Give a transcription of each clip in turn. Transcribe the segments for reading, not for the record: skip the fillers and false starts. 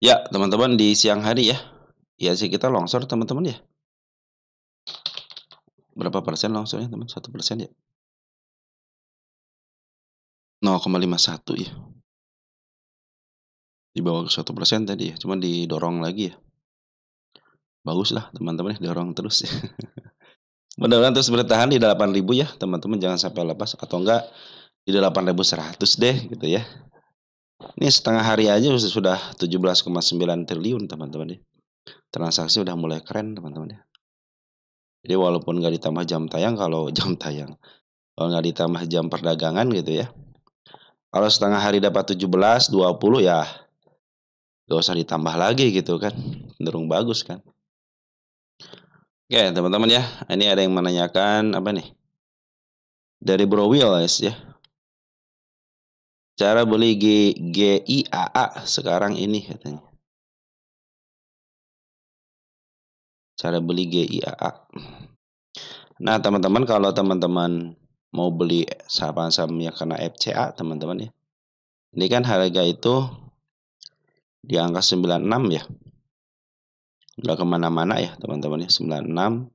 Ya, teman-teman di siang hari ya. Ya sih kita longsor teman-teman ya. Berapa persen longsornya teman? 1% ya? 0,51 ya. Di bawah 1% tadi ya. Cuma didorong lagi ya. Baguslah teman-teman ya, dorong terus ya. Mudah-mudahan terus bertahan di 8.000 ya, teman-teman jangan sampai lepas atau enggak di 8.100 deh gitu ya. Ini setengah hari aja sudah 17,9 triliun teman-teman ya. Transaksi udah mulai keren teman-teman ya. Jadi walaupun nggak ditambah jam tayang, kalau jam tayang, kalau nggak ditambah jam perdagangan gitu ya. Kalau setengah hari dapat 17, 20 ya nggak usah ditambah lagi gitu kan, cenderung bagus kan. Oke teman-teman ya, ini ada yang menanyakan apa nih, dari Bro Wheels ya, cara beli GIAA sekarang ini katanya. Cara beli GIAA. Nah teman-teman kalau teman-teman mau beli saham-saham yang kena FCA teman-teman ya, ini kan harga itu di angka 96 ya, nggak kemana-mana ya teman-teman ya, 96.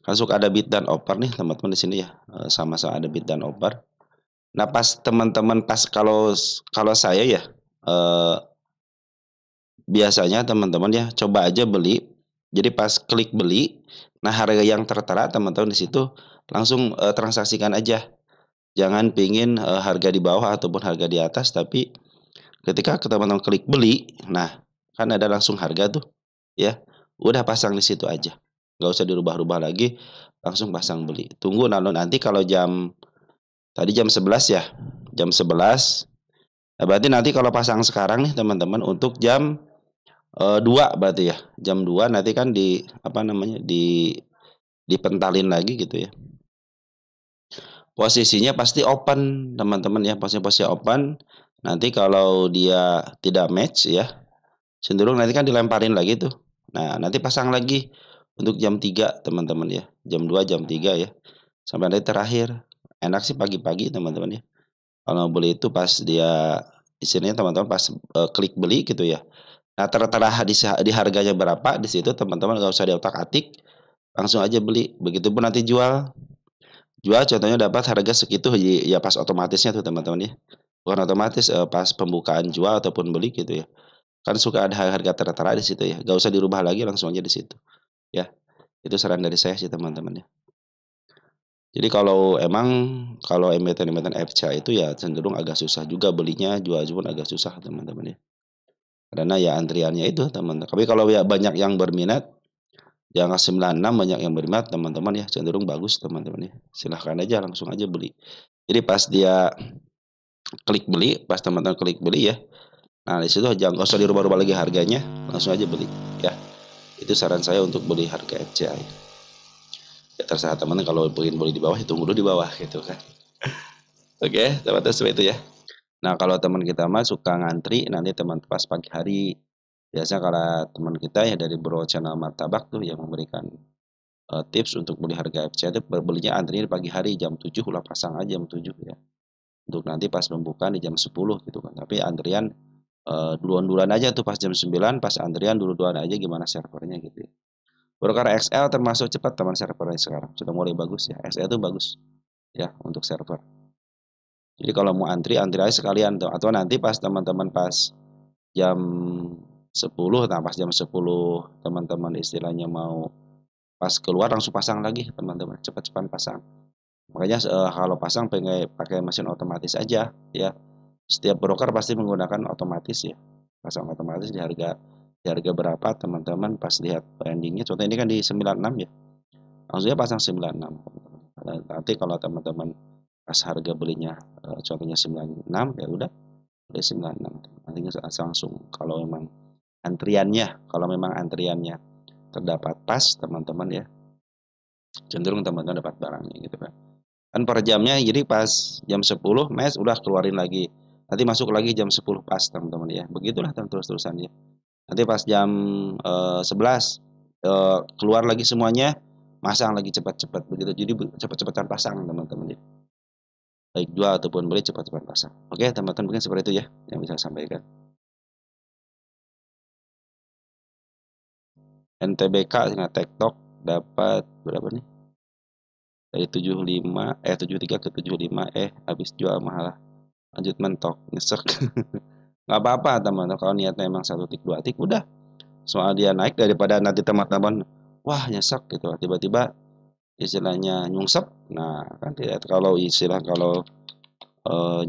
Kan suka ada bid dan offer nih teman-teman di sini ya, sama-sama ada bid dan offer. Nah pas teman-teman kalau kalau saya ya, biasanya teman-teman ya coba aja beli, jadi pas klik beli, nah harga yang tertera teman-teman di situ langsung, transaksikan aja. Jangan pingin, harga di bawah ataupun harga di atas, tapi ketika teman-teman klik beli, nah kan ada langsung harga tuh ya, udah pasang di situ aja, nggak usah dirubah-rubah lagi, langsung pasang beli. Tunggu nanti kalau tadi jam 11 ya, jam 11, nah berarti nanti kalau pasang sekarang nih teman-teman untuk jam 2 berarti ya, jam 2 nanti kan apa namanya, dipentalin lagi gitu ya. Posisinya pasti open teman-teman ya, posisi open, nanti kalau dia tidak match ya, cenderung nanti kan dilemparin lagi tuh. Nah nanti pasang lagi untuk jam 3 teman-teman ya, jam 2 jam 3 ya, sampai nanti terakhir. Enak sih pagi-pagi teman-teman ya. Kalau beli itu pas dia istilahnya teman-teman pas, klik beli gitu ya. Nah tertera di harganya berapa, di situ teman-teman nggak usah diotak-atik, langsung aja beli. Begitupun nanti jual. Jual contohnya dapat harga segitu ya pas otomatisnya tuh teman-teman ya. Bukan otomatis, pas pembukaan jual ataupun beli gitu ya. Kan suka ada harga tertera di situ ya, nggak usah dirubah lagi langsung aja di situ, ya. Itu saran dari saya sih teman-teman ya. Jadi kalau emiten-emiten FCA itu ya cenderung agak susah juga belinya, jual pun agak susah teman-teman ya. Karena ya antriannya itu teman. Tapi kalau ya banyak yang berminat, di angka 96 banyak yang berminat teman-teman ya, cenderung bagus teman-teman ya. Silahkan aja langsung aja beli. Jadi pas dia klik beli, pas teman-teman klik beli ya, nah di situ jangan nggak usah dirubah-rubah lagi harganya, langsung aja beli ya. Itu saran saya untuk beli harga FCA ya. Ya terserah teman-teman kalau pengen beli di bawah, ya tunggu dulu di bawah gitu kan. Oke, teman-teman seperti itu ya. Nah, kalau teman kita mah suka ngantri, nanti teman pas pagi hari, biasanya kalau teman kita ya dari Bro Channel Martabak tuh yang memberikan tips untuk beli harga FCA itu belinya antrinya di pagi hari jam 7 ulah pasang aja jam 7 ya. Untuk nanti pas pembukaan di jam 10 gitu kan. Tapi antrian duluan-duluan aja tuh pas jam 9, pas antrian dulu-duluan aja gimana servernya gitu ya. Broker XL termasuk cepat teman servernya sekarang, sudah mulai bagus ya. XL itu bagus ya untuk server. Jadi kalau mau antri, antri aja sekalian tuh. Atau nanti pas teman-teman pas jam 10, nah pas jam 10 teman-teman istilahnya mau pas keluar langsung pasang lagi teman-teman, cepat-cepat pasang. Makanya kalau pasang pengen pakai mesin otomatis aja ya. Setiap broker pasti menggunakan otomatis ya. Pasang otomatis di harga berapa teman-teman pas lihat pendingnya. Contoh ini kan di 96 ya. Langsungnya pasang 96 teman-teman. Nanti kalau teman-teman pas harga belinya contohnya 96 ya udah beli 96. Nanti langsung kalau memang antriannya terdapat pas teman-teman ya, cenderung teman-teman dapat barangnya gitu kan. Kan per jamnya jadi pas jam 10 mes udah keluarin lagi. Nanti masuk lagi jam 10 pas teman-teman ya. Begitulah terus-terusan ya. Nanti pas jam 11 keluar lagi semuanya, masang lagi cepat-cepat begitu. Jadi cepat-cepatan pasang teman-teman ya. Baik jual ataupun beli cepat-cepat pasang. Oke teman-teman mungkin seperti itu ya yang bisa saya sampaikan. NTBK dengan TikTok dapat berapa nih? Dari 73 ke 75, habis jual mahal. Lanjut mentok, nyesek. Nggak apa-apa teman-teman, kalau niatnya emang 1 tik 2 tik udah. Soal dia naik daripada nanti teman-teman wah nyesek gitu, tiba-tiba istilahnya nyungsep. Nah, kan tidak, kalau istilah kalau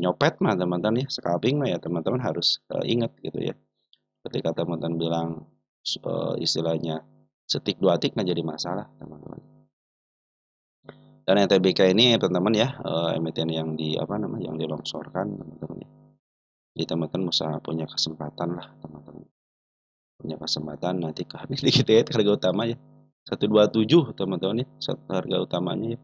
nyopet mah teman-teman ya, scalping mah ya teman-teman harus ingat gitu ya. Ketika teman-teman bilang istilahnya setik 2 tik nggak jadi masalah teman-teman. Dan NTBK ini teman-teman ya, emiten yang di apa namanya, yang dilongsorkan teman-teman ya. Jadi teman-teman usaha punya kesempatan lah teman-teman. Punya kesempatan nanti kami dikit ya harga utama ya. 127 teman-teman ya, harga utamanya ya.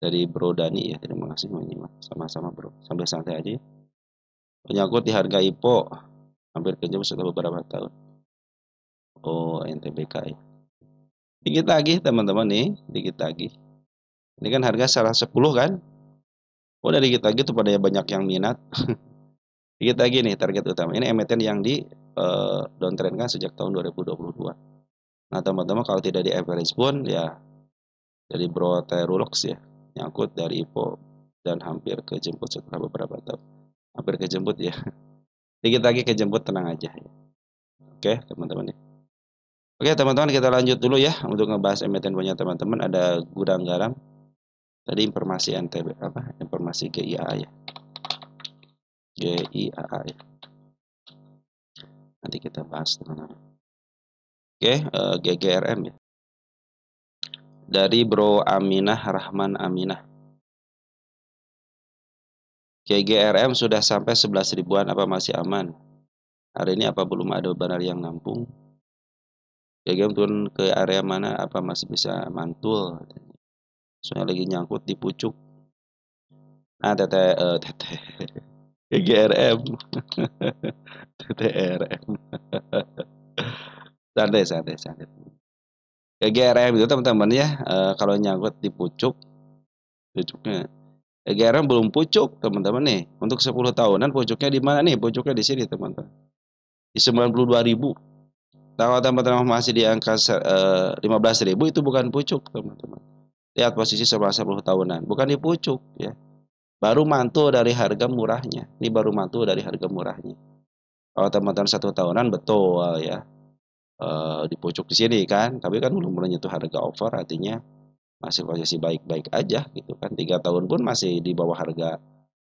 Dari Bro Dani ya, terima kasih menyimak. Sama-sama Bro, sambil santai aja ya. Menyangkut di harga IPO hampir kejam setelah beberapa tahun. Oh, NTBK ya. Dikit lagi teman-teman nih, dikit lagi. Ini kan harga salah 10 kan? Udah dikit lagi tuh pada banyak yang minat. Dikit lagi nih target utama. Ini emiten yang di downtrend kan sejak tahun 2022. Nah teman-teman kalau tidak di average pun ya dari Bro Terulux ya, nyangkut dari IPO dan hampir kejemput setelah beberapa tahun. Hampir kejemput ya. Dikit lagi kejemput, tenang aja ya. Oke teman-teman ya. Oke teman-teman, kita lanjut dulu ya untuk ngebahas emiten punya teman-teman. Ada Gudang Garam. Tadi informasi NTB apa? Informasi GIAA ya. GIAA ya. Nanti kita bahas teman-teman. Oke, GGRM ya. Dari Bro Aminah Rahman Aminah. GGRM sudah sampai 11 ribuan, apa masih aman? Hari ini apa belum ada benar yang nampung? GGRM turun ke area mana? Apa masih bisa mantul? Soalnya lagi nyangkut di pucuk. Nah, teteh GGRM. TTRM. Santai. GGRM itu teman-teman ya, kalau nyangkut di pucuknya. GGRM belum pucuk teman-teman nih. Untuk 10 tahunan pucuknya di mana nih? Pucuknya di sini teman-teman. Di 92.000. Kalau teman-teman masih di angka 15.000 itu bukan pucuk teman-teman. Lihat posisi setelah 10 tahunan, bukan di pucuk ya. Baru mantul dari harga murahnya. Ini baru mantul dari harga murahnya. Kalau teman-teman 1 tahunan betul ya. Di pucuk di sini kan, tapi kan belum menyentuh harga over, artinya masih posisi baik-baik aja gitu kan. 3 tahun pun masih di bawah harga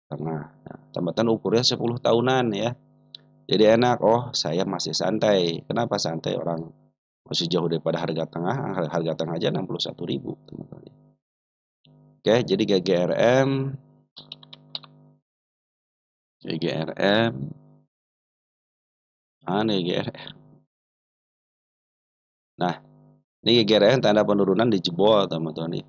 tengah. Nah, teman-teman ukurnya 10 tahunan ya. Jadi enak, oh saya masih santai. Kenapa santai? Orang masih jauh daripada harga tengah. Harga tengah aja 61.000 teman-teman. Oke, jadi GGRM mana GGRM? Nah, ini GGRM tanda penurunan dijebol teman-teman nih.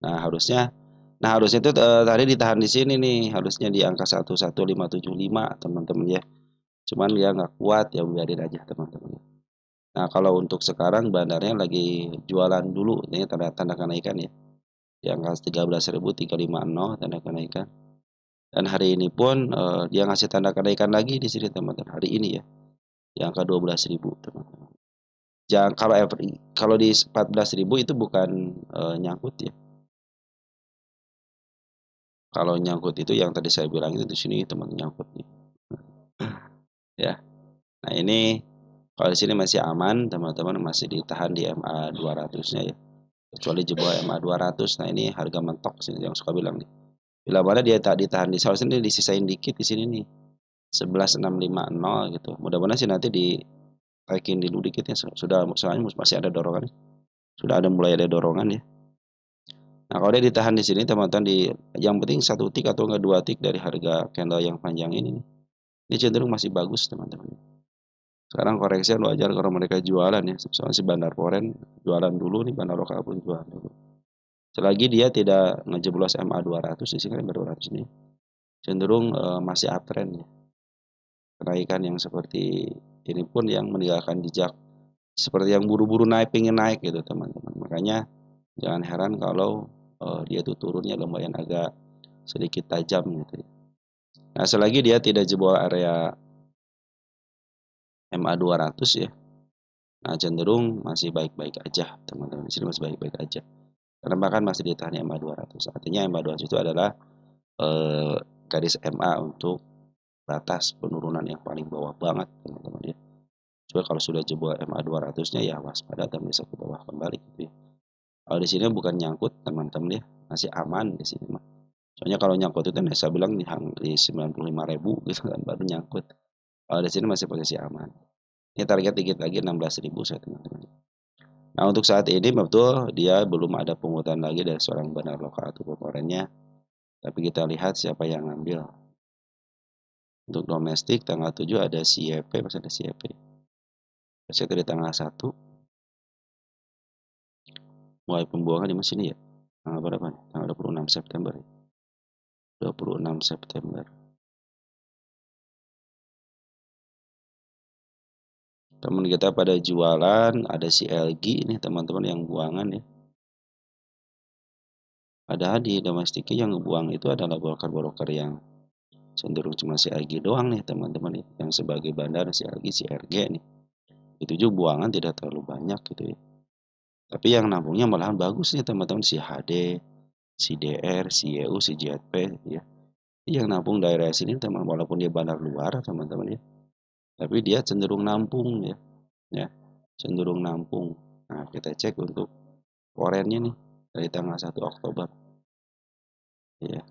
Nah harusnya itu tadi ditahan di sini nih, harusnya di angka 11575 teman-teman ya. Cuman dia nggak kuat ya, biarin aja teman-teman. Nah kalau untuk sekarang bandarnya lagi jualan dulu, ini tanda kenaikan ya. Di angka 13.350 tanda kenaikan. Dan hari ini pun dia ngasih tanda kenaikan lagi di sini teman-teman, hari ini ya. Di angka 12.000 teman-teman. Jangan kalau di 14.000 itu bukan nyangkut ya. Kalau nyangkut itu yang tadi saya bilang itu di sini teman nyangkut nih. Ya. Nah, ini kalau di sini masih aman, teman-teman masih ditahan di MA 200-nya ya. Kecuali jebol MA 200. Nah, ini harga mentok sini yang suka bilang nih. Bila mana dia tak ditahan di sini disisain dikit di sini nih. 11.650 gitu. Mudah-mudahan sih nanti ditaikin dulu dikit ya. Sudah soalnya masih ada dorongan. Sudah mulai ada dorongan ya. Nah, kalau dia ditahan di sini teman-teman, yang penting 1 tik atau enggak 2 tik dari harga candle yang panjang ini nih. Ini cenderung masih bagus teman-teman. Sekarang koreksian wajar kalau mereka jualan ya. Soalnya si Bandar Foren jualan dulu nih, Bandar Lokal pun jualan dulu. Selagi dia tidak ngejeblos MA 200 di sini kan, MA 200 ini cenderung masih uptrend ya. Kenaikan yang seperti ini pun yang meninggalkan jejak seperti yang buru-buru naik, pengen naik gitu teman-teman. Makanya jangan heran kalau dia tuh turunnya lumayan agak sedikit tajam gitu ya. Nah, selagi dia tidak jebol area MA 200 ya, Nah, cenderung masih baik-baik aja, teman-teman. Di sini masih baik-baik aja. Karena bahkan masih ditahan MA 200. Artinya MA 200 itu adalah garis MA untuk batas penurunan yang paling bawah banget, teman-teman ya. Coba kalau sudah jebol MA 200-nya ya waspada dan bisa ke bawah kembali gitu ya. Kalau di sini bukan nyangkut, teman-teman ya, masih aman di sini mah. Soalnya kalau nyangkut itu saya bilang di 95.000 gitu kan baru nyangkut. Kalau di sini masih posisi aman. Ini target dikit lagi 16.000 saya teman-teman. Nah, untuk saat ini betul dia belum ada pungutan lagi dari seorang bandar lokal atau komorennya. Tapi kita lihat siapa yang ngambil. Untuk domestik tanggal 7 ada CYP, masih ada CYP. Saya di tanggal 1 mulai pembuangan di sini ya. Tanggal berapa nih? Tanggal 26 September. 26 September. Teman kita pada jualan, ada si LG nih teman-teman yang buangan ya. Padahal di domestiknya yang ngebuang itu adalah broker-broker yang cenderung cuma si LG doang nih teman-teman ya. Yang sebagai bandar si LG, si RG nih. Itu juga buangan tidak terlalu banyak gitu ya. Tapi yang nabungnya malahan bagus nih teman-teman, si HD, si DR, si YU, si JP ya. Yang nabung daerah sini teman walaupun dia bandar luar teman-teman ya. Tapi dia cenderung nampung ya. Ya, cenderung nampung. Nah, kita cek untuk korennya nih dari tanggal 1 Oktober. Ya,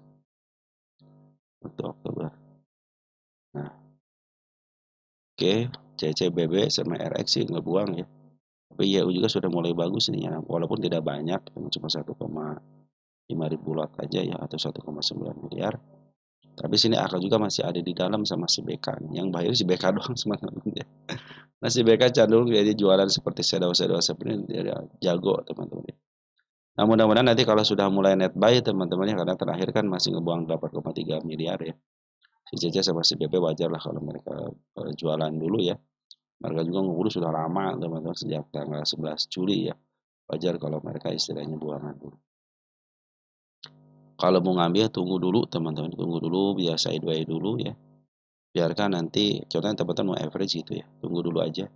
1 Oktober. Nah, oke, CCBB sama RX sih ngebuang ya. Tapi YU juga sudah mulai bagus nih ya, walaupun tidak banyak, cuma 1,5 ribu lot aja ya atau 1,9 miliar. Tapi sini akal juga masih ada di dalam sama si BK nih. Yang bahaya si BK doang teman-teman ya. Nah si BK cenderung jadi jualan seperti shadow-shadow seperti ini dia jago teman-teman ya. Nah mudah-mudahan nanti kalau sudah mulai net buy teman-teman ya karena terakhir kan masih ngebuang 8,3 miliar ya. Si CC sama si BP wajar lah kalau mereka jualan dulu ya. Mereka juga ngurus sudah lama teman-teman sejak tanggal 11 Juli ya. Wajar kalau mereka istilahnya buangan dulu. Kalau mau ngambil tunggu dulu teman-teman, tunggu dulu biar sideways dulu ya. Biarkan nanti contohnya teman-teman mau average gitu ya. Tunggu dulu aja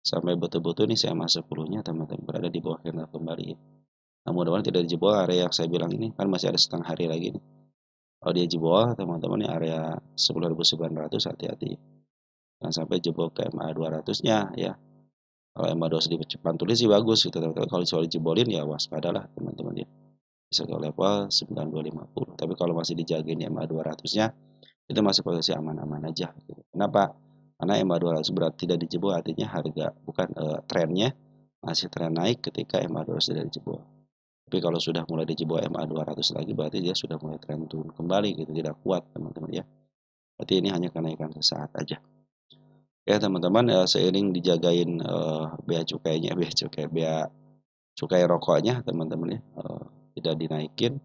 sampai betul-betul nih SMA 10-nya teman-teman berada di bawah candle kembali ya. Nah, mudah-mudahan tidak dijebol area yang saya bilang ini kan masih ada setengah hari lagi nih. Kalau dia jebol teman-teman nih area 10.900 hati-hati. Jangan sampai jebol ke MA 200-nya ya. Kalau MA 200 dipantulis sih bagus gitu, tapi kalau soal jebolin ya waspadalah teman-teman ya. Bisa ke level 9250. Tapi kalau masih dijagain MA 200-nya itu masih posisi aman-aman aja gitu. Kenapa? Karena MA 200 berat tidak dijebol artinya harga bukan trennya masih tren naik ketika MA 200 tidak dijebol. Tapi kalau sudah mulai dijebol MA 200 lagi berarti dia sudah mulai tren turun kembali gitu, tidak kuat teman-teman ya. Berarti ini hanya kenaikan sesaat aja. Ya teman-teman seiring dijagain bea cukainya, bea cukai rokoknya teman-teman ya tidak dinaikin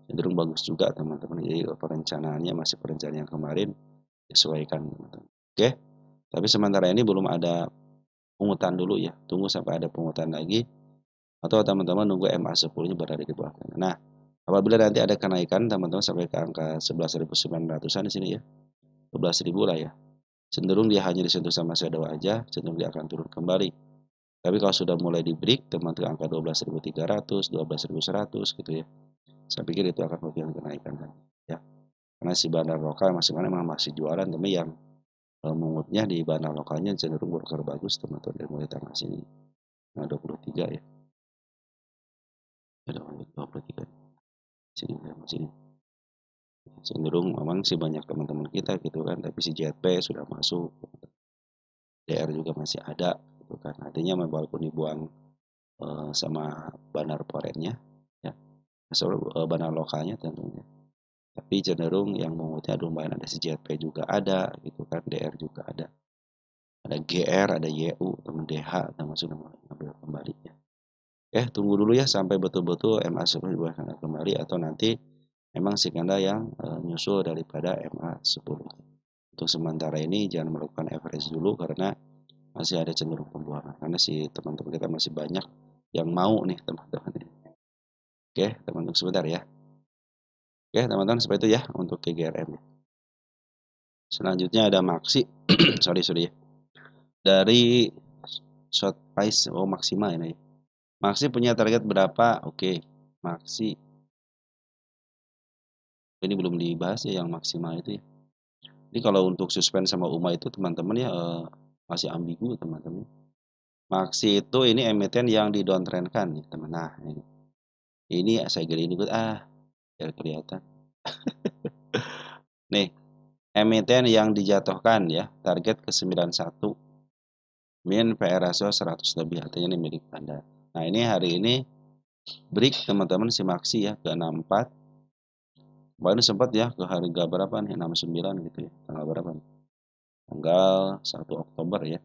cenderung bagus juga teman-teman. Jadi perencanaannya masih perencanaan yang kemarin disesuaikan teman-teman. Oke. Tapi sementara ini belum ada pungutan dulu ya. Tunggu sampai ada pungutan lagi atau teman-teman nunggu MA10-nya berada di bawah. Nah, apabila nanti ada kenaikan teman-teman sampai ke angka 11.900-an di sini ya. 12.000 lah ya. Cenderung dia hanya disentuh sama shadow aja, cenderung dia akan turun kembali. Tapi kalau sudah mulai di break teman-teman angka 12.300, 12.100 gitu ya. Saya pikir itu akan memberikan kenaikan ya. Karena si bandar lokal memang masih jualan, tapi yang mengutnya di bandar lokalnya cenderung broker bagus teman-teman dari mulai tanggal sini. Nah 23 ya. Ada 23 sini sini. Cenderung memang sih banyak teman-teman kita gitu kan, tapi si JP sudah masuk. DR juga masih ada gitu kan. Artinya walaupun dibuang sama bandar forennya ya. Bandar lokalnya tentunya. Tapi cenderung yang mengutnya lumayan ada si JP juga ada gitu kan, DR juga ada. Ada GR, ada YU, teman DH, teman sudah mulai ngambil kembali ya. Tunggu dulu ya sampai betul-betul MA10 dibuahkan kembali atau nanti memang si ganda yang nyusul daripada MA10. Untuk sementara ini jangan melakukan average dulu karena masih ada cenderung pembuangan karena si teman-teman kita masih banyak yang mau nih teman-teman. Oke, teman-teman sebentar ya. Oke, teman-teman seperti itu ya untuk GRM. Selanjutnya ada Maxi, sorry ya. Dari short price, oh Maxima ini. Maxi punya target berapa? Oke, Maxi. Ini belum dibahas ya yang Maxima itu ya. Jadi kalau untuk suspend sama UMA itu teman-teman ya masih ambigu teman-teman. Maxi itu ini emiten yang di downtrendkan ya teman. Nah ini saya gini dulu biar kelihatan. Nih emiten yang dijatuhkan ya target ke 91, min PR ratio 100 lebih, artinya ini milik Anda. Nah ini hari ini break teman-teman si Maxi ya ke 64. Kemarin sempat ya ke harga berapa nih, 69 gitu ya, tanggal berapa nih? Tanggal 1 Oktober ya.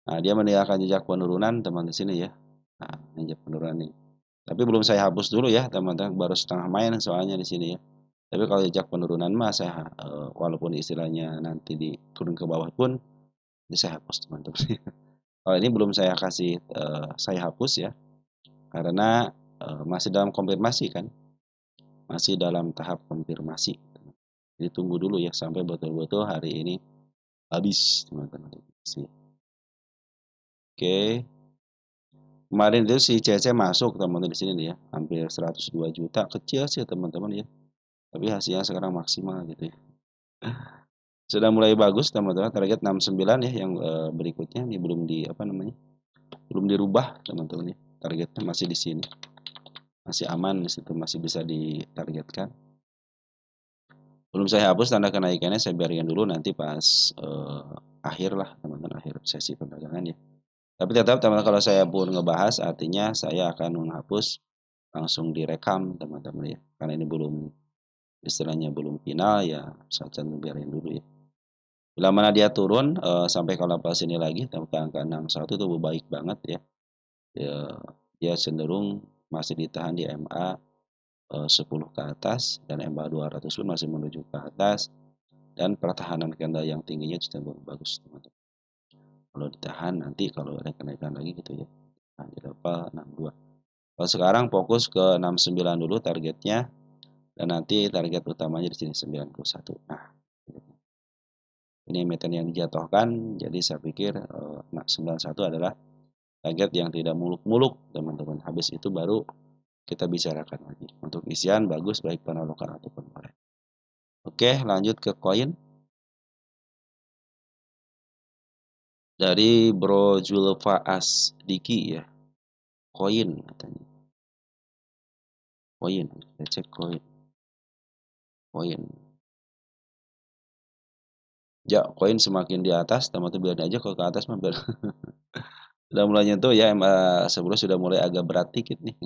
Nah dia meninggalkan jejak penurunan teman di sini ya. Nah jejak penurunan nih. Tapi belum saya hapus dulu ya teman-teman, baru setengah main soalnya di sini ya. Tapi kalau jejak penurunan mah saya walaupun istilahnya nanti turun ke bawah pun ini saya hapus teman-teman. Kalau ini belum saya kasih saya hapus ya karena masih dalam konfirmasi kan, masih dalam tahap konfirmasi. Jadi tunggu dulu ya sampai betul-betul hari ini habis teman-teman. Oke. Kemarin itu si CC masuk teman-teman di sini nih ya, hampir 102 juta, kecil sih teman-teman ya. Tapi hasilnya sekarang maksimal gitu ya. Sudah mulai bagus teman-teman, target 69 ya yang berikutnya ini belum di apa namanya? Belum dirubah teman-teman ya. Targetnya masih di sini. Masih aman di situ, masih bisa ditargetkan. Belum saya hapus tanda kenaikannya, saya biarkan dulu nanti pas akhir lah teman-teman, akhir sesi perdagangan ya. Tapi tetap teman-teman kalau saya pun ngebahas artinya saya akan menghapus langsung direkam teman-teman ya. Karena ini belum istilahnya belum final ya, saya biarin dulu ya. Bila mana dia turun sampai ke level sini lagi ke angka 61 itu baik banget ya. Ya dia cenderung masih ditahan di MA 10 ke atas dan MA 200 pun masih menuju ke atas dan pertahanan candle yang tingginya cenderung bagus teman-teman. Kalau ditahan nanti kalau ada kenaikan lagi gitu ya. Nah, di level 62. Kalau sekarang fokus ke 69 dulu targetnya dan nanti target utamanya di sini 91. Nah, ini emiten yang dijatuhkan, jadi saya pikir 91 adalah target yang tidak muluk-muluk teman-teman. Habis itu baru kita bicarakan lagi. Untuk isian bagus baik penolakan ataupun forex. Oke, lanjut ke koin. Dari Bro Julfa Asdiki ya. Koin katanya. Koin, kita cek koin. Koin. Ya, koin semakin di atas, teman-teman biarin aja kalau ke atas mah udah mulai nyentuh ya, sebelum sudah mulai agak berat dikit nih.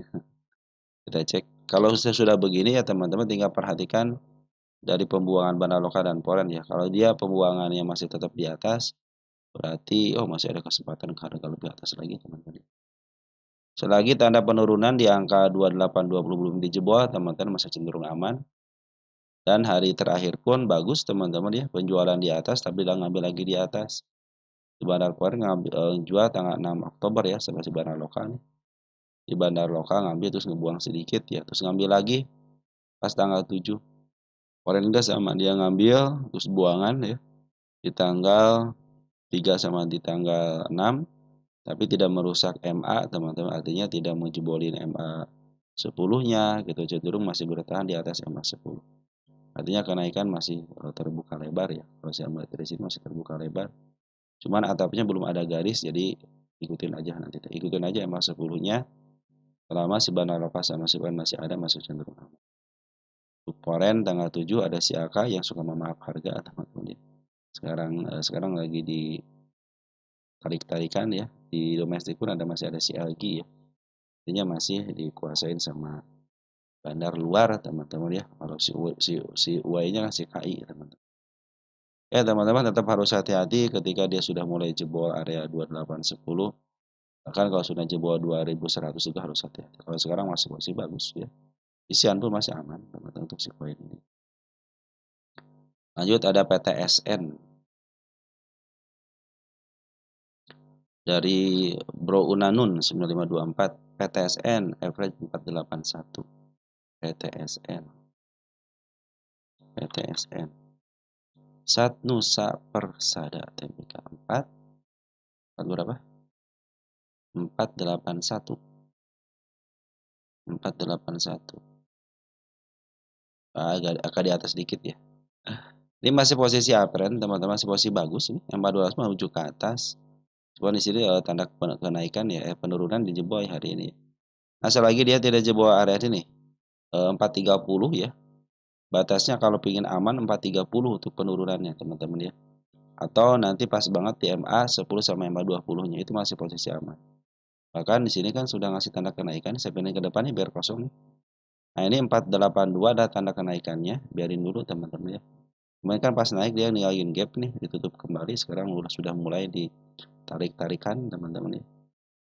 Kita cek. Kalau sudah begini ya teman-teman tinggal perhatikan dari pembuangan bandar lokal dan foreign ya. Kalau dia pembuangannya masih tetap di atas, berarti masih ada kesempatan ke harga lebih atas lagi teman-teman. Selagi tanda penurunan di angka 2820 belum dijebol, teman-teman masih cenderung aman. Dan hari terakhir pun bagus teman-teman ya, penjualan di atas tapi udah ngambil lagi di atas. Di bandar foreign ngambil jual tanggal 6 Oktober ya, sebagai bandar lokal nih. Di bandar lokal ngambil terus ngebuang sedikit ya, terus ngambil lagi pas tanggal 7. Foreign gas sama dia ngambil terus buangan ya di tanggal 3 sama di tanggal 6, tapi tidak merusak MA teman-teman, artinya tidak menjebolin MA 10-nya gitu, cenderung masih bertahan di atas MA 10. Artinya kenaikan masih terbuka lebar ya. Kalau saya melihat dari sini masih terbuka lebar. Cuman atapnya belum ada garis, jadi ikutin aja nanti. Ikutin aja MA 10-nya. Selama si bandar lokal sama si pen masih ada, masih cenderung aman. Untuk foreign tanggal 7 ada si AK yang suka memaaf harga teman-teman ya. Sekarang lagi di tarik-tarikan ya. Di domestik pun masih ada si LG ya. Artinya masih dikuasain sama bandar luar teman-teman ya. Kalau si UI-nya kan si KI teman-teman. Ya teman-teman tetap harus hati-hati ketika dia sudah mulai jebol area 2810. Bahkan kalau sudah jebol 2100 juga harus hati-hati. Kalau sekarang masih bagus ya. Isian pun masih aman teman-teman untuk si koin ini. Lanjut ada PTSN. Dari Bro Unanun 9524, PTSN average 481. PTSN Satnusa Persada TBK 4 berapa? 481. 481. Agak di atas dikit ya. Ini masih posisi uptrend, teman-teman, masih posisi bagus ini. Yang 412 menuju ke atas. Cuman di sini tanda kenaikan ya, penurunan dijebol hari ini. Nah, selagi dia tidak jebol area ini, 430 ya. Batasnya kalau pingin aman 430 untuk penurunannya, teman-teman ya. Atau nanti pas banget di MA 10 sama MA 20-nya itu masih posisi aman. Bahkan di sini kan sudah ngasih tanda kenaikan, saya pindah ke depannya biar kosong nih. Nah, ini 482 ada tanda kenaikannya, biarin dulu teman-teman ya. Kemarin kan pas naik dia ninggalin gap nih, ditutup kembali, sekarang sudah mulai ditarik-tarikan teman-teman ya.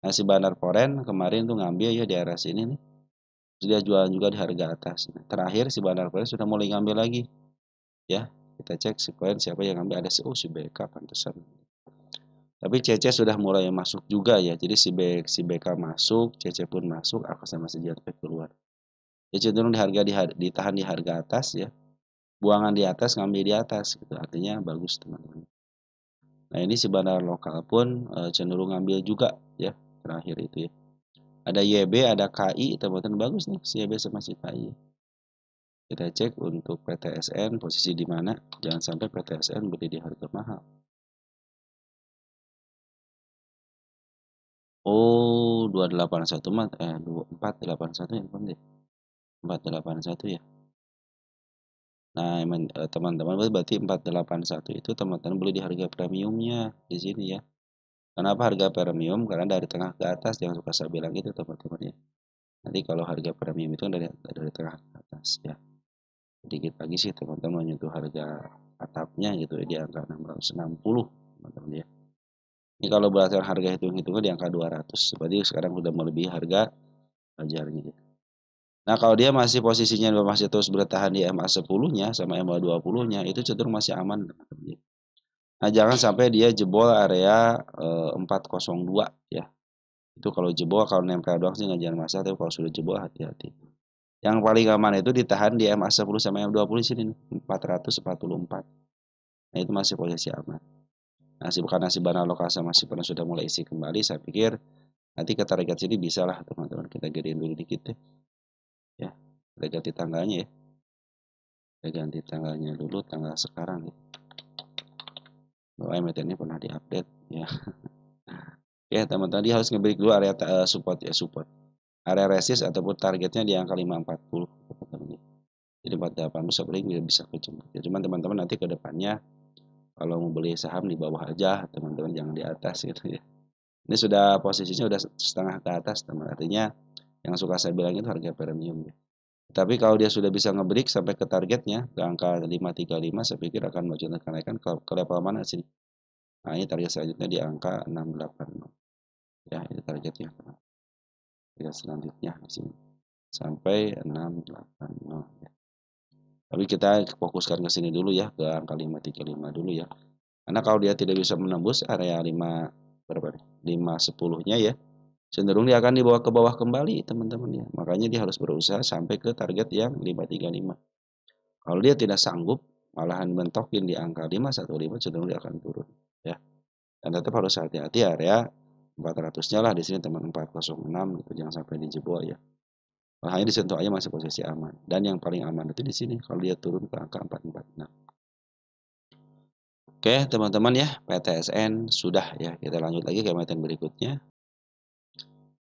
Nah, si Bandar Foreign kemarin tuh ngambil ya di area sini nih. Terus dia jualan juga di harga atas. Nah, terakhir si Bandar Foreign sudah mulai ngambil lagi. Ya, kita cek si poin siapa yang ngambil, ada si BK pantesan. Tapi CC sudah mulai masuk juga ya. Jadi si BK masuk, CC pun masuk, aku sama si JP keluar. Ya cenderung ditahan di harga atas ya. Buangan di atas, ngambil di atas gitu. Artinya bagus teman-teman. Nah, ini si bandar lokal pun cenderung ngambil juga ya terakhir itu ya. Ada YB, ada KI, teman-teman, bagus nih si YB sama si KI. Kita cek untuk PTSN posisi di mana. Jangan sampai PTSN beli di harga mahal. Oh, 281 mah 481 ya, deh. 481 ya. Nah, teman-teman, berarti 481 itu teman-teman beli di harga premiumnya di sini ya. Kenapa harga premium? Karena dari tengah ke atas, yang suka saya bilang itu teman-teman ya. Nanti kalau harga premium itu dari tengah ke atas ya. Dikit lagi sih teman-teman menyentuh harga atapnya gitu ya, di angka 660 teman-teman ya. Ini kalau berdasarkan harga hitung-hitungnya di angka 200, berarti sekarang sudah melebihi harga wajarnya gitu. Nah, kalau dia masih posisinya masih terus bertahan di MA 10-nya sama MA 20-nya, itu cenderung masih aman teman-teman ya. Nah, jangan sampai dia jebol area 402 ya. Itu kalau jebol, kalau nempel doang sih nggak jangan masalah, tapi kalau sudah jebol hati-hati. Yang paling aman itu ditahan di MA 10 sama MA 20 di sini nih, 444. Nah, itu masih posisi aman. Karena si Bana lokal sama si pernah sudah mulai isi kembali, saya pikir nanti ke target sini bisa lah teman-teman, kita gedein dulu dikit deh. Ya, kita ganti tanggalnya ya. Kita ganti tanggalnya dulu, tanggal sekarang ya. Bahwa emiten ini pernah diupdate ya. Oke, teman-teman, dia harus ngebreak dulu area support ya, support. Area resist ataupun targetnya di angka 540 teman-teman. Jadi 48 bisa break bisa kejemput. Ya, cuman teman-teman nanti ke depannya kalau mau beli saham di bawah aja, teman-teman, jangan di atas gitu ya. Ini sudah posisinya udah setengah ke atas, teman. Artinya yang suka saya bilang itu harga premium ya. Tapi kalau dia sudah bisa ngebreak sampai ke targetnya, ke angka 535, saya pikir akan melanjutkan kenaikan ke level mana sih? Nah, ini target selanjutnya di angka 680. Ya, ini targetnya. Ya, selanjutnya di sini sampai 680 ya. Tapi kita fokuskan ke sini dulu ya, ke angka 535 dulu ya. Karena kalau dia tidak bisa menembus area 5 berapa nih? 510-nya ya, cenderung dia akan dibawa ke bawah kembali teman-teman ya. Makanya dia harus berusaha sampai ke target yang 535. Kalau dia tidak sanggup, malahan mentokin di angka 515, cenderung dia akan turun ya. Dan tetap harus hati-hati area 400-nya lah di sini teman, 406 gitu, jangan sampai dijebol ya. Hanya disentuh aja masih posisi aman. Dan yang paling aman itu di sini kalau dia turun ke angka 446. Oke, teman-teman ya, PTSN sudah ya. Kita lanjut lagi ke emiten berikutnya.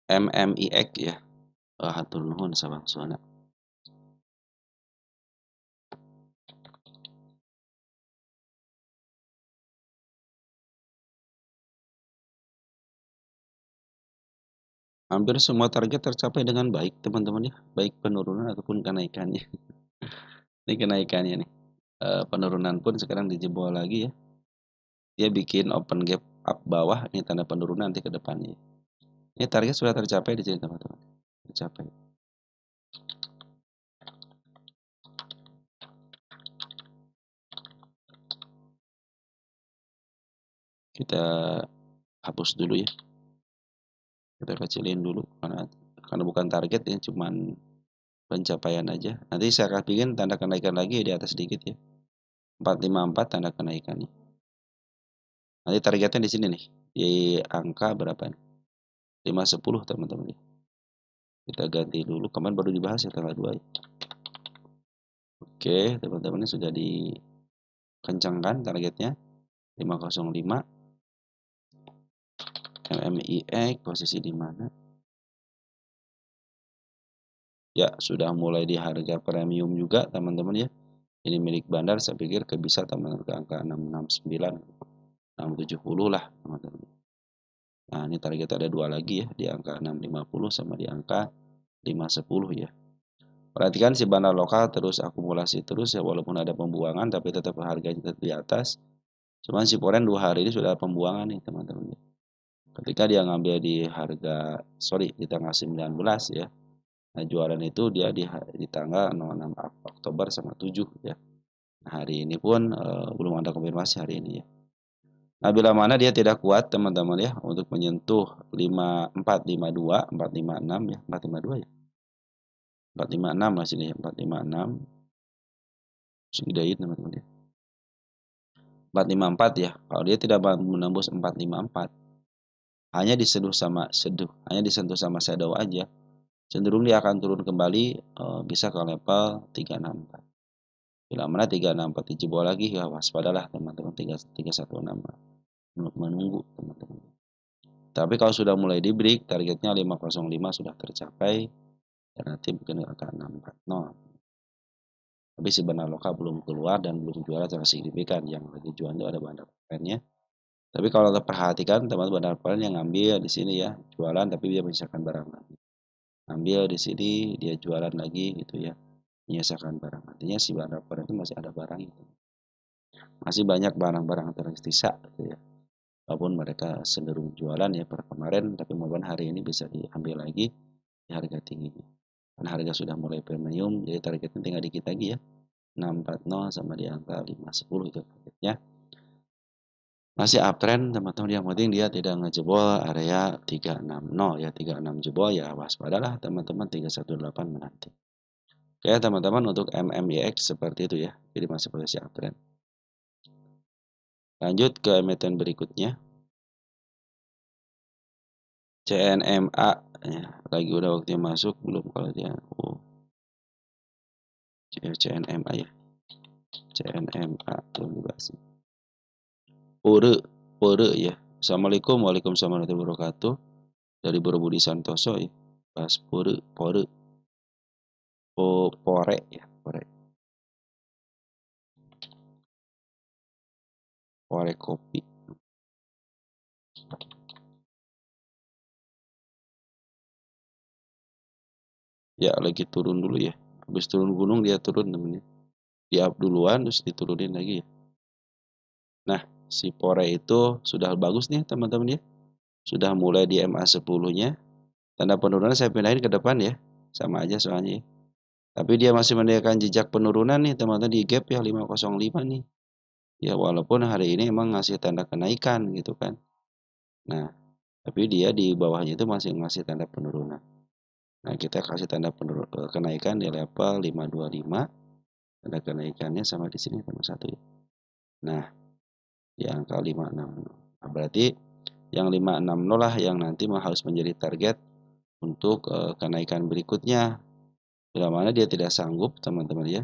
MMIX ya. Hatur nuhun sabang suana. Hampir semua target tercapai dengan baik, teman-teman ya. Baik penurunan ataupun kenaikannya. Ini kenaikannya nih. Penurunan pun sekarang dijebol lagi ya. Dia bikin open gap up bawah, ini tanda penurunan nanti ke depannya. Ini target sudah tercapai di sini teman-teman. Tercapai. Kita hapus dulu ya. Kita kecilin dulu karena bukan target ya, cuman pencapaian aja. Nanti saya akan bikin tanda kenaikan lagi di atas sedikit ya. 454 tanda kenaikannya. Nanti targetnya di sini nih. Di angka berapa nih? 510 teman-teman ya. Kita ganti dulu, kemarin baru dibahas ya tanggal 2 ya. Oke, teman-teman ini sudah dikencangkan targetnya 505. MMIX posisi di mana? Ya, sudah mulai di harga premium juga teman-teman ya. Ini milik bandar, saya pikir bisa teman-teman ke angka 669, 670 lah teman-teman. Nah, ini target ada dua lagi ya, di angka 650 sama di angka 510 ya. Perhatikan si bandar lokal terus akumulasi terus ya, walaupun ada pembuangan tapi tetap harganya tetap di atas. Cuman si Poren 2 hari ini sudah pembuangan nih teman-teman. Ketika dia ngambil di harga, di tanggal 19 ya. Nah, jualan itu dia di tanggal 6 Oktober sama 7 ya. Nah, hari ini pun belum ada konfirmasi hari ini ya. Nah, bila mana dia tidak kuat teman-teman ya untuk menyentuh 452, 456 ya, 452 ya. 456 lah sini ya, 456. Sudahin teman-teman ya. 454 ya. Kalau dia tidak menembus 454, hanya disentuh sama shadow aja, cenderung dia akan turun kembali bisa ke level 364. Bila mana 364 dijebol lagi ya waspadalah teman-teman, 316 menunggu teman-teman. Tapi kalau sudah mulai di break, targetnya 505 sudah tercapai dan nanti mungkin akan 640. Tapi si bandar lokal belum keluar dan belum jual secara signifikan. Yang lagi jual itu ada bandar porennya. Tapi kalau kita perhatikan teman-teman, bandar poren yang ngambil di sini ya, jualan tapi dia menyisakan barang lagi. Ambil di sini dia jualan lagi gitu ya, menyisakan barang. Artinya si bandar poren itu masih ada barang itu. Masih banyak barang-barang tersisa gitu ya. Walaupun mereka cenderung jualan ya per kemarin, tapi mohon hari ini bisa diambil lagi di harga tingginya. Karena harga sudah mulai premium, jadi targetnya tinggal dikit lagi ya. 640 sama di angka 510 itu targetnya. Masih uptrend teman-teman, yang penting dia tidak ngejebol area 360 ya, 36 jebol ya waspadalah teman-teman, 318 menanti. Oke teman-teman, untuk MMIX seperti itu ya, jadi masih posisi uptrend. Lanjut ke emiten berikutnya, CNMA ya, lagi udah waktunya masuk belum kalau dia CNMA ya, CNMA belum dibahas. Pore ya. Assalamualaikum, waalaikumsalam warahmatullahi wabarakatuh. Dari Bro Budi Santoso ya, bahas pore ya, pore kopi. Ya lagi turun dulu ya, habis turun gunung dia turun namanya, di up duluan terus diturunin lagi ya. Nah, si pore itu sudah bagus nih teman-teman ya, sudah mulai di MA10-nya. Tanda penurunan saya pindahin ke depan ya, sama aja soalnya ya. Tapi dia masih menandakan jejak penurunan nih teman-teman, di gap ya 505 nih. Ya walaupun hari ini emang ngasih tanda kenaikan gitu kan. Nah, tapi dia di bawahnya itu masih ngasih tanda penurunan. Nah, kita kasih tanda kenaikan di level 525. Tanda kenaikannya sama di sini teman satu ya. Nah, di angka 560. Nah, berarti yang 560 lah yang nanti harus menjadi target untuk kenaikan berikutnya. Bila mana dia tidak sanggup teman-teman ya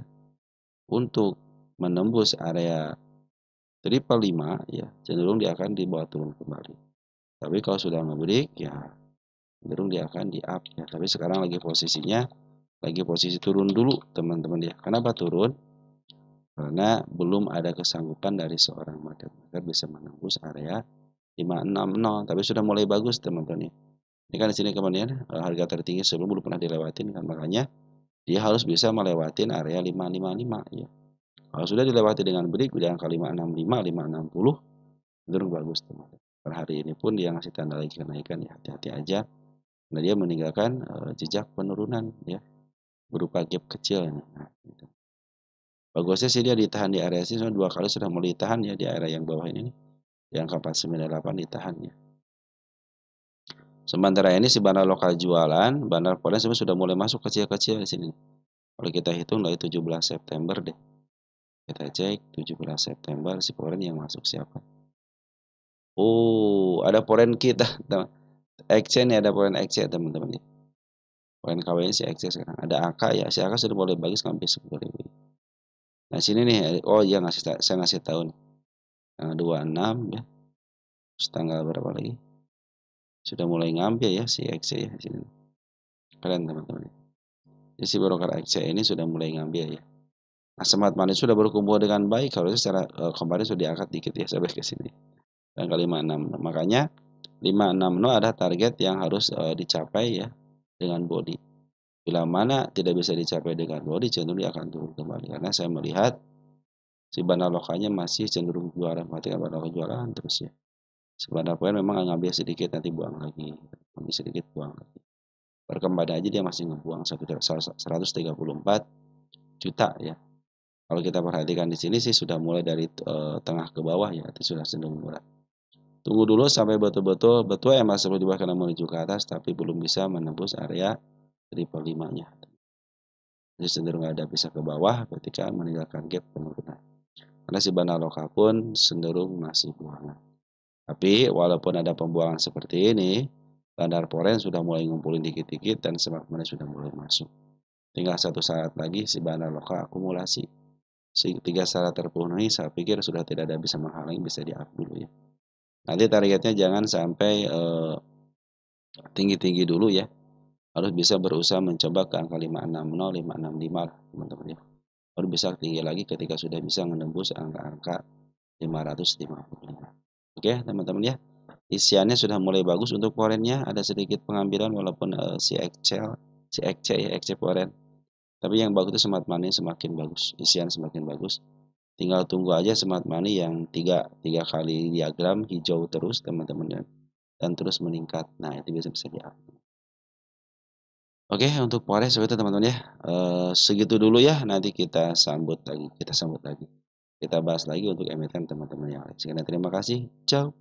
untuk menembus area 555 ya, cenderung dia akan dibawa turun kembali. Tapi kalau sudah ngebreak ya cenderung dia akan di up ya. Tapi sekarang lagi posisi turun dulu teman-teman ya. Kenapa turun? Karena belum ada kesanggupan dari seorang market maker bisa menembus area 560. Tapi sudah mulai bagus teman-teman ya. Ini kan di sini kemudian harga tertinggi sebelum belum pernah dilewatin kan, makanya dia harus bisa melewatin area 555 ya. Kalau sudah dilewati dengan break di angka 565, 560, cenderung bagus teman-teman. Per hari ini pun dia ngasih tanda lagi kenaikan ya, hati-hati aja. Nah, dia meninggalkan jejak penurunan ya, berupa gap kecil. Nah, gitu. Bagusnya sih dia ditahan di area sini, 2 kali sudah mulai ditahan ya di area yang bawah ini nih. Di angka 498 ditahan ya. Sementara ini si bandar lokal jualan, bandar poren sudah mulai masuk kecil-kecil di sini. Kalau kita hitung dari 17 September deh. Kita cek 17 September si poren yang masuk siapa? Oh, ada poren kita. XC nih ada poin XC teman-teman ya. Poin KW-nya si XC sekarang. Ada AK ya, si AK sudah mulai bagus sampai 10.000. Nah, sini nih, oh iya saya ngasih tahu nih. Tanggal 26 ya. Terus tanggal berapa lagi? Sudah mulai ngambil ya si XC ya di sini. Kalian teman-teman ya. Jadi si broker XC ini sudah mulai ngambil ya. Nah, Smart Money sudah berkumpul dengan baik. Kalau secara kemarin sudah diangkat dikit ya sampai ke sini. Tanggal 56. Makanya 560 ada target yang harus dicapai ya dengan body. Bila mana tidak bisa dicapai dengan body, cenderung dia akan turun kembali. Karena saya melihat si bandar lokalnya masih cenderung jualan, perhatikan bandar lokal jualan terus ya. Si bandar poin memang ngambil sedikit nanti buang lagi, ngambil sedikit buang lagi. Perkembangan aja dia masih ngebuang 134 juta ya. Kalau kita perhatikan di sini sih sudah mulai dari tengah ke bawah ya, itu sudah cenderung murah. Tunggu dulu sampai betul-betul MA10 di bawah menuju ke atas, tapi belum bisa menembus area triple 5-nya. Jadi cenderung ada bisa ke bawah ketika meninggalkan gap penurunan. Karena si bandar lokal pun cenderung masih buangan. Tapi walaupun ada pembuangan seperti ini, bandar foreign sudah mulai ngumpulin dikit-dikit dan Smart Money sudah mulai masuk. Tinggal satu syarat lagi si bandar lokal akumulasi. Tiga syarat terpenuhi, saya pikir sudah tidak ada bisa menghalangi, bisa di-up dulu ya. Nanti targetnya jangan sampai tinggi-tinggi dulu ya. Harus bisa berusaha mencoba ke angka 560, 565 lah teman-teman ya. Baru bisa tinggi lagi ketika sudah bisa menembus angka-angka 555. Oke teman-teman ya. Isiannya sudah mulai bagus untuk foreign-nya, ada sedikit pengambilan walaupun si XC ya, XC foreign. Tapi yang bagus itu Smart Money semakin bagus, isian semakin bagus. Tinggal tunggu aja Smart Money yang tiga kali diagram hijau terus teman-teman ya, dan terus meningkat. Nah, itu bisa diambil. Oke, untuk Forex itu teman-teman ya. Segitu dulu ya, nanti kita sambut lagi. Kita bahas lagi untuk emiten teman-teman yang lain. Sekian terima kasih. Ciao.